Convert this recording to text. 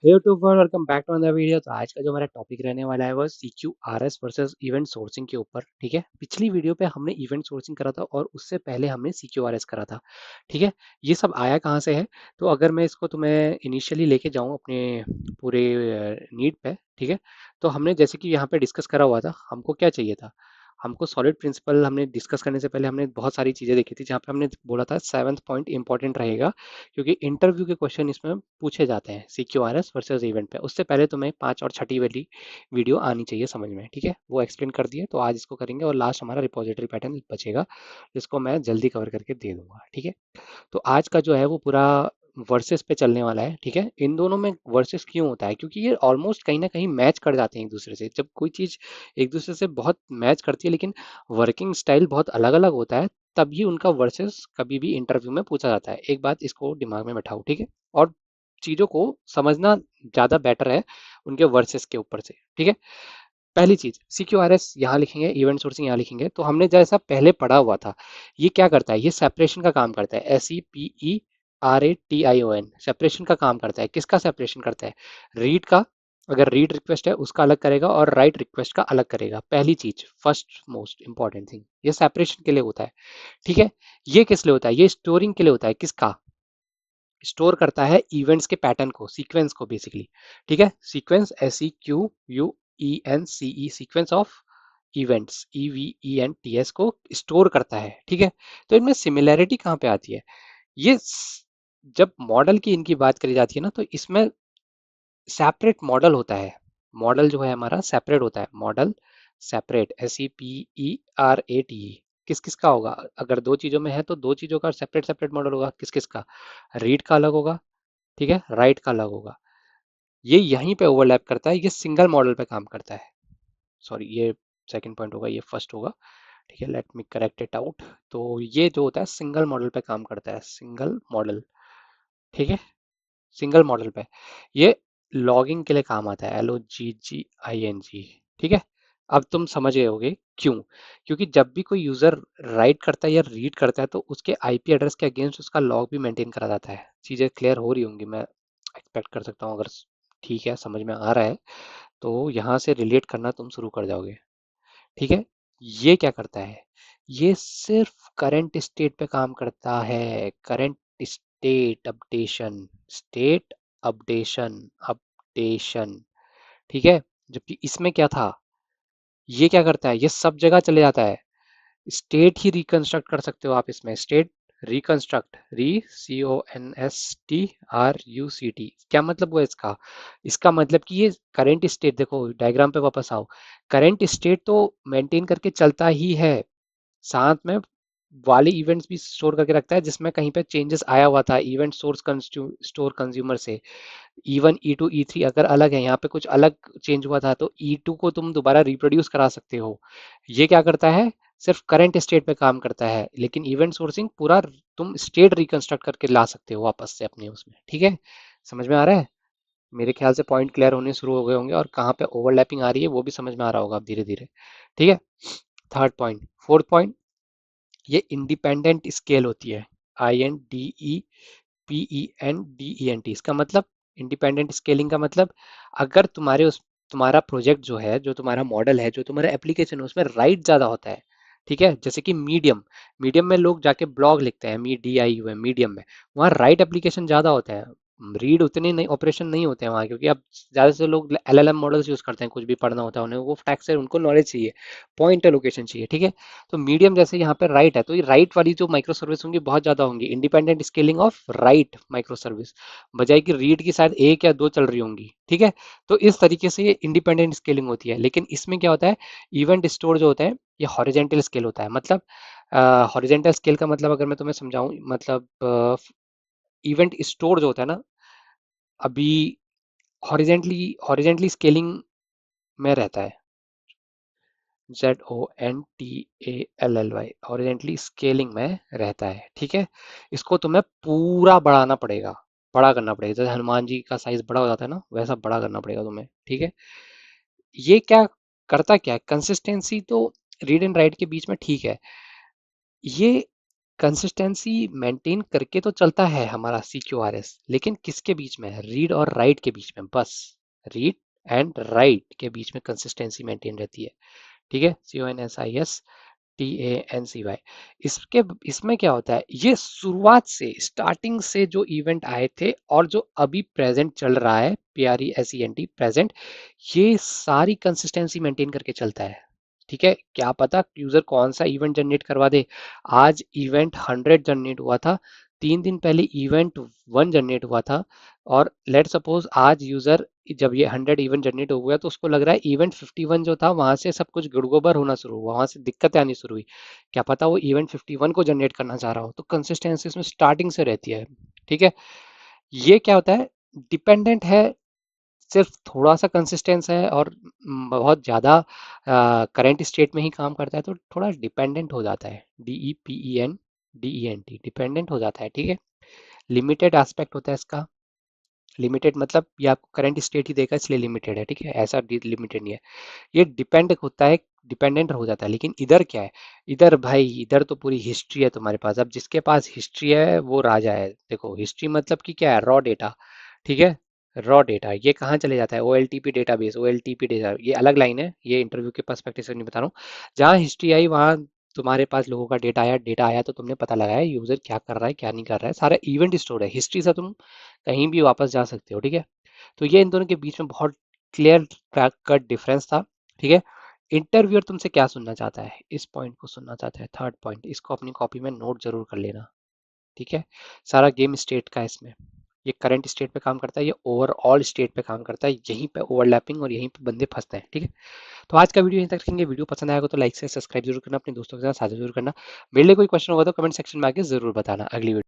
YouTube पर welcome back to another video. तो आज का जो हमारा टॉपिक रहने वाला है वो CQRS वर्सेस इवेंट सोर्सिंग के ऊपर। ठीक है, पिछली वीडियो पे हमने इवेंट सोर्सिंग करा था और उससे पहले हमने CQRS करा था। ठीक है, ये सब आया कहाँ से है? तो अगर मैं इसको तुम्हें इनिशियली लेके जाऊँ अपने पूरे नीड पे, ठीक है, तो हमने जैसे कि यहाँ पे डिस्कस करा हुआ था, हमको क्या चाहिए था? हमको सॉलिड प्रिंसिपल हमने डिस्कस करने से पहले हमने बहुत सारी चीज़ें देखी थी, जहाँ पे हमने बोला था 7th पॉइंट इंपॉर्टेंट रहेगा, क्योंकि इंटरव्यू के क्वेश्चन इसमें पूछे जाते हैं CQRS वर्सेस इवेंट पे। उससे पहले तुम्हें 5 और छठी वाली वीडियो आनी चाहिए समझ में। ठीक है, वो एक्सप्लेन कर दिए, तो आज इसको करेंगे और लास्ट हमारा रिपोजिटरी पैटर्न बचेगा, जिसको मैं जल्दी कवर करके दे दूंगा। ठीक है, तो आज का जो है वो पूरा वर्सेस पे चलने वाला है। ठीक है, इन दोनों में वर्सेस क्यों होता है? क्योंकि ये ऑलमोस्ट कहीं ना कहीं मैच कर जाते हैं एक दूसरे से। जब कोई चीज़ एक दूसरे से बहुत मैच करती है लेकिन वर्किंग स्टाइल बहुत अलग अलग होता है, तभी उनका वर्सेस कभी भी इंटरव्यू में पूछा जाता है। एक बात इसको दिमाग में बैठाओ, ठीक है, और चीज़ों को समझना ज़्यादा बेटर है उनके वर्सेस के ऊपर से। ठीक है, पहली चीज CQRS यहाँ लिखेंगे, इवेंट सोर्सिंग यहाँ लिखेंगे। तो हमने जैसा पहले पढ़ा हुआ था, ये क्या करता है? ये सेपरेशन का काम करता है। SEPERATION सेपरेशन का काम करता है। किसका सेपरेशन करता है? रीड का। अगर रीड रिक्वेस्ट है उसका अलग करेगा और राइट रिक्वेस्ट का अलग करेगा। पहली चीज, फर्स्ट मोस्ट इंपॉर्टेंट थिंग, ये सेपरेशन के लिए होता है। ठीक है, ये किस लिए होता है? ये स्टोरिंग के लिए होता है। किसका? स्टोर करता है इवेंट्स के पैटर्न को, सीक्वेंस को बेसिकली। ठीक है, sequence SEQUENCE, sequence of events, EVENTS को स्टोर करता है। ठीक है, तो इनमें सिमिलैरिटी कहाँ पे आती है? ये जब मॉडल की इनकी बात करी जाती है ना, तो इसमें सेपरेट मॉडल होता है। मॉडल जो है हमारा सेपरेट होता है। मॉडल सेपरेट, SEPERATE, किस किस का होगा? अगर दो चीजों में है तो दो चीजों का सेपरेट सेपरेट मॉडल होगा। किस किस का? रीड का अलग होगा, ठीक है, राइट का अलग होगा। ये यहीं पे ओवरलैप करता है, ये सिंगल मॉडल पे काम करता है। सॉरी, ये सेकंड पॉइंट होगा, ये फर्स्ट होगा। ठीक है, let me correct it out. तो ये जो होता है सिंगल मॉडल पे काम करता है, सिंगल मॉडल। ठीक है, सिंगल मॉडल पे ये लॉगिंग के लिए काम आता है, LOGGING। ठीक है, अब तुम समझ गए होगे क्यों। क्योंकि जब भी कोई यूजर राइट करता है या रीड करता है, तो उसके IP एड्रेस के अगेंस्ट उसका लॉग भी मेंटेन करा जाता है। चीजें क्लियर हो रही होंगी, मैं एक्सपेक्ट कर सकता हूँ। अगर ठीक है, समझ में आ रहा है, तो यहाँ से रिलेट करना तुम शुरू कर जाओगे। ठीक है, ये क्या करता है? ये सिर्फ करंट स्टेट पे काम करता है। Current state updation, state updation, updation. ठीक है, जबकि इसमें क्या था? ये क्या करता है? ये सब जगह चले जाता है। स्टेट ही रिकंस्ट्रक्ट कर सकते हो आप इसमें। स्टेट रिकंस्ट्रक्ट, CONSTRUCT, क्या मतलब हुआ इसका? इसका मतलब कि ये करंट स्टेट, देखो डायग्राम पे वापस आओ। करंट स्टेट तो मेंटेन करके चलता ही है, साथ में वाले इवेंट्स भी स्टोर करके रखता है, जिसमें कहीं पे चेंजेस आया हुआ था इवेंट सोर्स स्टोर कंज्यूमर से। E1 E2 E3 अगर अलग है, यहाँ पे कुछ अलग चेंज हुआ था, तो E2 को तुम दोबारा रिप्रोड्यूस करा सकते हो। ये क्या करता है? सिर्फ करंट स्टेट पे काम करता है, लेकिन इवेंट सोर्सिंग पूरा तुम स्टेट रिकंस्ट्रक्ट करके ला सकते हो वापस से अपने उसमें। ठीक है, समझ में आ रहा है? मेरे ख्याल से पॉइंट क्लियर होने शुरू हो गए होंगे, और कहाँ पे ओवरलैपिंग आ रही है वो भी समझ में आ रहा होगा अब धीरे धीरे। ठीक है, थर्ड पॉइंट। फोर्थ पॉइंट, ये इंडिपेंडेंट स्केल होती है। INDEPENDENT, इसका मतलब इंडिपेंडेंट स्केलिंग का मतलब, अगर तुम्हारा प्रोजेक्ट जो है, जो तुम्हारा मॉडल है, जो तुम्हारा एप्लीकेशन है, उसमें राइट ज्यादा होता है। ठीक है, जैसे कि मीडियम, मीडियम में लोग जाके ब्लॉग लिखते हैं, MIDIUM, मीडियम में वहाँ राइट एप्लीकेशन ज्यादा होता है। रीड उतने नहीं, ऑपरेशन नहीं होते हैं वहाँ, क्योंकि अब ज्यादा से लोग LLM मॉडल्स यूज करते हैं। कुछ भी पढ़ना होता है उन्हें, वो फैक्ट से उनको नॉलेज चाहिए, पॉइंट एलोकेशन चाहिए। ठीक है, तो मीडियम जैसे यहाँ पे राइट है, तो ये राइट वाली जो माइक्रो सर्विस होंगी बहुत ज्यादा होंगी। Independent scaling of right micro service, बजाय कि रीड की शायद एक या दो चल रही होंगी। ठीक है, तो इस तरीके से ये इंडिपेंडेंट स्केलिंग होती है। लेकिन इसमें क्या होता है? इवेंट स्टोर जो होता है, ये हॉरिजेंटल स्केल होता है। मतलब हॉरिजेंटल स्केल का मतलब अगर मैं तुम्हें समझाऊं, मतलब इवेंट स्टोर जो होता है ना, अभी हॉरिजेंटली स्केलिंग में रहता है। ZONTALLY, हॉरिजेंटली स्केलिंग में रहता है। ठीक है, इसको तुम्हें पूरा बढ़ाना पड़ेगा, बड़ा करना पड़ेगा। जैसे हनुमान जी का साइज बड़ा हो जाता है ना, वैसा बड़ा करना पड़ेगा तुम्हें। ठीक है, ये क्या करता, क्या है? कंसिस्टेंसी तो रीड एंड राइट के बीच में ठीक है। ये कंसिस्टेंसी मेंटेन करके तो चलता है हमारा CQRS, लेकिन किसके बीच में? रीड और राइट के बीच में, बस रीड एंड राइट के बीच में कंसिस्टेंसी मेंटेन रहती है। ठीक है, CONSISTANCY। इसके इसमें क्या होता है, ये शुरुआत से, स्टार्टिंग से जो इवेंट आए थे और जो अभी प्रेजेंट चल रहा है, PRESENT प्रेजेंट, ये सारी कंसिस्टेंसी मेंटेन करके चलता है। ठीक है, क्या पता यूजर कौन सा इवेंट जनरेट करवा दे। आज इवेंट 100 जनरेट हुआ था, 3 दिन पहले इवेंट 1 जनरेट हुआ था, और लेट सपोज आज यूजर जब ये 100 इवेंट जनरेट हो गया तो उसको लग रहा है इवेंट 51 जो था वहां से सब कुछ गुड़गोबर होना शुरू हुआ, वहां से दिक्कतें आनी शुरू हुई। क्या पता वो इवेंट 51 को जनरेट करना चाह रहा हो, तो कंसिस्टेंसी इसमें स्टार्टिंग से रहती है। ठीक है, ये क्या होता है, डिपेंडेंट है, सिर्फ थोड़ा सा कंसिस्टेंस है और बहुत ज़्यादा करंट स्टेट में ही काम करता है तो थोड़ा डिपेंडेंट हो जाता है, DEPENDENT, डिपेंडेंट हो जाता है। ठीक है, लिमिटेड एस्पेक्ट होता है इसका। लिमिटेड मतलब ये आपको करंट स्टेट ही देगा इसलिए लिमिटेड है। ठीक है, ऐसा लिमिटेड नहीं है, ये डिपेंड होता है, डिपेंडेंट हो जाता है। लेकिन इधर क्या है, इधर भाई इधर तो पूरी हिस्ट्री है तुम्हारे पास। अब जिसके पास हिस्ट्री है वो राजा है। देखो हिस्ट्री मतलब कि क्या है, रॉ डेटा। ठीक है, रॉ डेटा ये कहाँ चले जाता है, OLTP डेटाबेस, OLTP डेटा, ये अलग लाइन है, ये इंटरव्यू के पर्सपेक्टिव से नहीं बता रहा हूँ। जहाँ हिस्ट्री आई वहाँ तुम्हारे पास लोगों का डेटा आया तो तुमने पता लगाया यूजर क्या कर रहा है क्या नहीं कर रहा है, सारा इवेंट स्टोर है। हिस्ट्री से तुम कहीं भी वापस जा सकते हो। ठीक है, तो ये इन दोनों के बीच में बहुत क्लियर कट डिफरेंस था। ठीक है, इंटरव्यूअर तुमसे क्या सुनना चाहता है, इस पॉइंट को सुनना चाहता है, थर्ड पॉइंट, इसको अपनी कॉपी में नोट जरूर कर लेना। ठीक है, सारा गेम स्टेट का है इसमें, ये करंट स्टेट पे काम करता है, ये ओवरऑल स्टेट पे काम करता है, यहीं पे ओवरलैपिंग और यहीं पे बंदे फंसते हैं। ठीक है, तो आज का वीडियो यहीं तक रखेंगे। वीडियो पसंद आएगा तो लाइक से सब्सक्राइब जरूर करना, अपने दोस्तों के साथ साझा जरूर करना। मेरे लिए कोई क्वेश्चन होगा तो कमेंट सेक्शन में आके जरूर बताना। अगली वीडियो